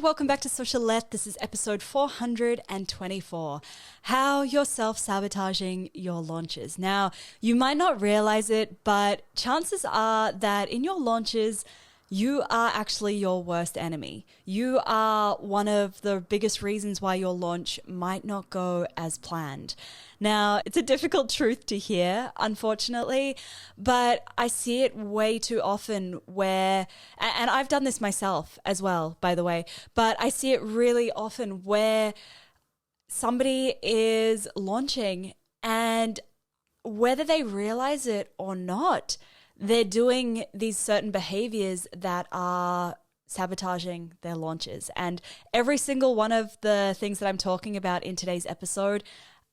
welcome back to Socialette. This is episode 424, how you're self-sabotaging your launches. Now, you might not realize it, but chances are that in your launches, you are actually your worst enemy. You are one of the biggest reasons why your launch might not go as planned. Now, it's a difficult truth to hear, unfortunately, but I see it way too often where, and I've done this myself as well, by the way, but I see it really often where somebody is launching and whether they realize it or not, they're doing these certain behaviors that are sabotaging their launches. And every single one of the things that I'm talking about in today's episode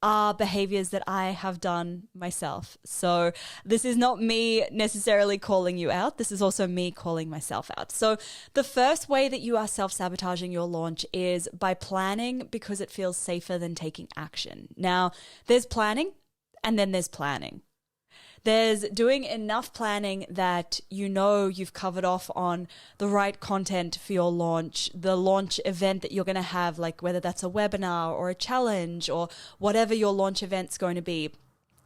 are behaviors that I have done myself. So this is not me necessarily calling you out. This is also me calling myself out. So the first way that you are self-sabotaging your launch is by planning because it feels safer than taking action. Now, there's planning and then there's planning. There's doing enough planning that you know you've covered off on the right content for your launch, the launch event that you're going to have, like whether that's a webinar or a challenge or whatever your launch event's going to be.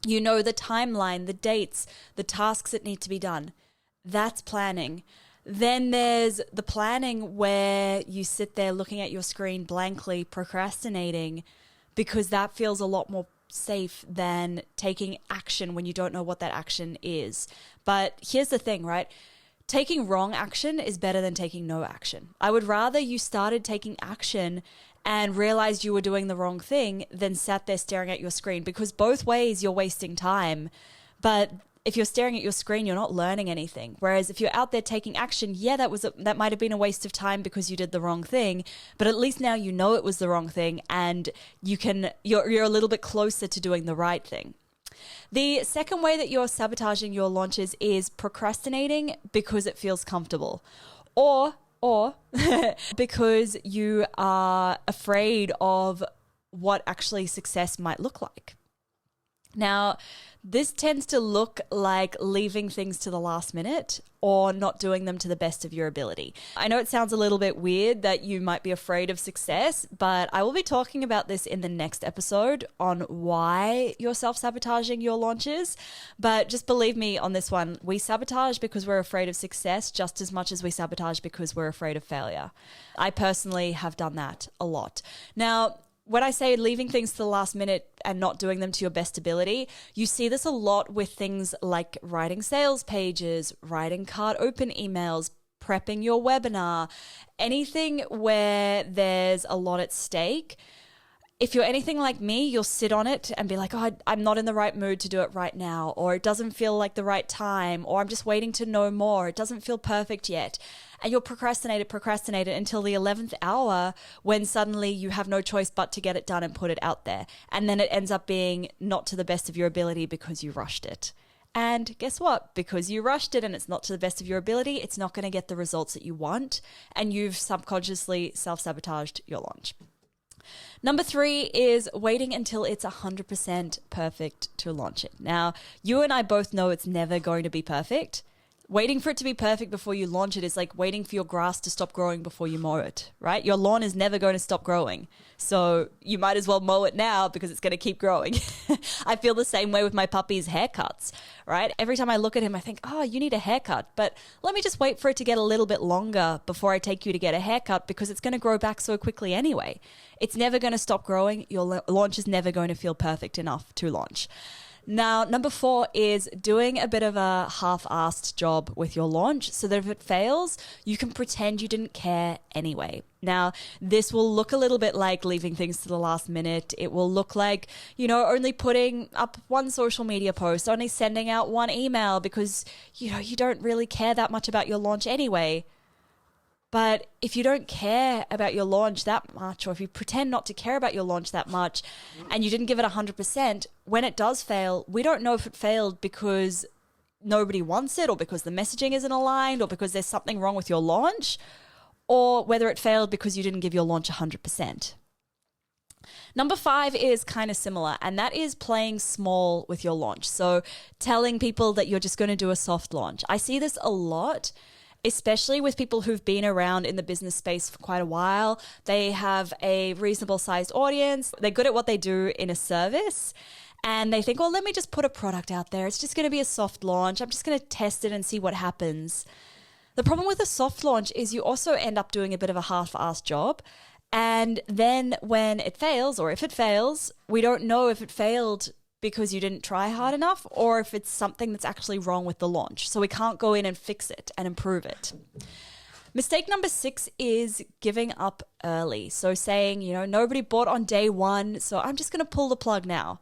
You know the timeline, the dates, the tasks that need to be done. That's planning. Then there's the planning where you sit there looking at your screen blankly, procrastinating, because that feels a lot more safe than taking action when you don't know what that action is. But here's the thing, right? Taking wrong action is better than taking no action. I would rather you started taking action and realized you were doing the wrong thing than sat there staring at your screen, because both ways you're wasting time. But if you're staring at your screen, you're not learning anything. Whereas if you're out there taking action, yeah, that might have been a waste of time because you did the wrong thing, but at least now you know it was the wrong thing and you're a little bit closer to doing the right thing. The second way that you're sabotaging your launches is procrastinating because it feels comfortable, or because you are afraid of what actually success might look like. Now, this tends to look like leaving things to the last minute or not doing them to the best of your ability. I know it sounds a little bit weird that you might be afraid of success, but I will be talking about this in the next episode on why you're self-sabotaging your launches. But just believe me on this one, we sabotage because we're afraid of success just as much as we sabotage because we're afraid of failure. I personally have done that a lot. Now, when I say leaving things to the last minute and not doing them to your best ability, you see this a lot with things like writing sales pages, writing card open emails, prepping your webinar, anything where there's a lot at stake. If you're anything like me, you'll sit on it and be like, oh, I'm not in the right mood to do it right now, or it doesn't feel like the right time, or I'm just waiting to know more. It doesn't feel perfect yet. And you'll procrastinate it until the 11th hour when suddenly you have no choice but to get it done and put it out there. And then it ends up being not to the best of your ability because you rushed it. And guess what? Because you rushed it and it's not to the best of your ability, it's not going to get the results that you want. And you've subconsciously self-sabotaged your launch. Number 3 is waiting until it's 100% perfect to launch it. Now, you and I both know it's never going to be perfect. Waiting for it to be perfect before you launch it is like waiting for your grass to stop growing before you mow it, right? Your lawn is never going to stop growing. So you might as well mow it now because it's going to keep growing. I feel the same way with my puppy's haircuts, right? Every time I look at him, I think, oh, you need a haircut. But let me just wait for it to get a little bit longer before I take you to get a haircut because it's going to grow back so quickly anyway. It's never going to stop growing. Your launch is never going to feel perfect enough to launch. Now, number 4 is doing a bit of a half-assed job with your launch so that if it fails, you can pretend you didn't care anyway. Now, this will look a little bit like leaving things to the last minute. It will look like, only putting up one social media post, only sending out one email because, you don't really care that much about your launch anyway. But if you don't care about your launch that much, or if you pretend not to care about your launch that much and you didn't give it 100%, when it does fail, we don't know if it failed because nobody wants it or because the messaging isn't aligned or because there's something wrong with your launch, or whether it failed because you didn't give your launch 100%. Number 5 is kind of similar, and that is playing small with your launch. So telling people that you're just going to do a soft launch. I see this a lot. especially with people who've been around in the business space for quite a while. They have a reasonable sized audience. They're good at what they do in a service. And they think, well, let me just put a product out there. It's just going to be a soft launch. I'm just going to test it and see what happens. The problem with a soft launch is you also end up doing a bit of a half-assed job. And then when it fails, or if it fails, we don't know if it failed because you didn't try hard enough or if it's something that's actually wrong with the launch. So we can't go in and fix it and improve it. Mistake number 6 is giving up early. So saying, nobody bought on day 1, so I'm just going to pull the plug now.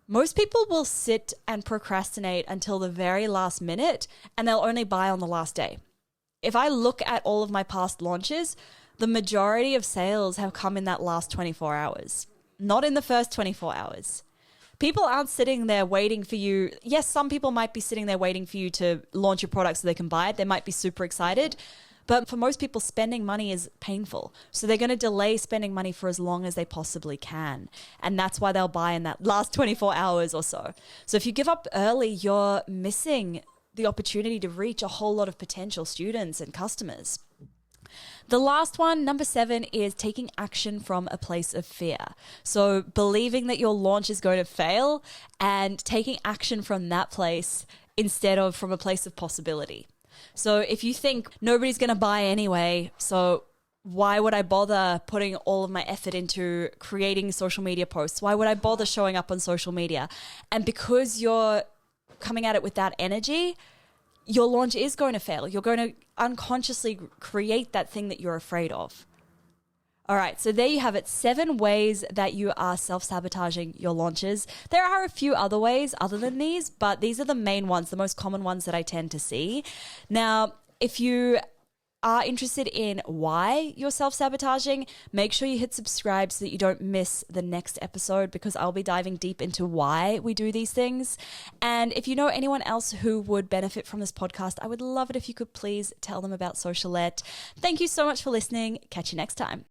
Most people will sit and procrastinate until the very last minute, and they'll only buy on the last day. If I look at all of my past launches, the majority of sales have come in that last 24 hours, not in the first 24 hours. People aren't sitting there waiting for you. Yes, some people might be sitting there waiting for you to launch your product so they can buy it. They might be super excited. But for most people, spending money is painful. So they're going to delay spending money for as long as they possibly can. And that's why they'll buy in that last 24 hours or so. So if you give up early, you're missing the opportunity to reach a whole lot of potential students and customers. The last one, number 7, is taking action from a place of fear. So believing that your launch is going to fail and taking action from that place instead of from a place of possibility. So if you think nobody's going to buy anyway, so why would I bother putting all of my effort into creating social media posts? Why would I bother showing up on social media? And because you're coming at it with that energy, your launch is going to fail. You're going to unconsciously create that thing that you're afraid of. All right, so there you have it, 7 ways that you are self-sabotaging your launches. There are a few other ways other than these, but these are the main ones, the most common ones that I tend to see. Now, if you are interested in why you're self-sabotaging, make sure you hit subscribe so that you don't miss the next episode, because I'll be diving deep into why we do these things. And if you know anyone else who would benefit from this podcast, I would love it if you could please tell them about Socialette. Thank you so much for listening. Catch you next time.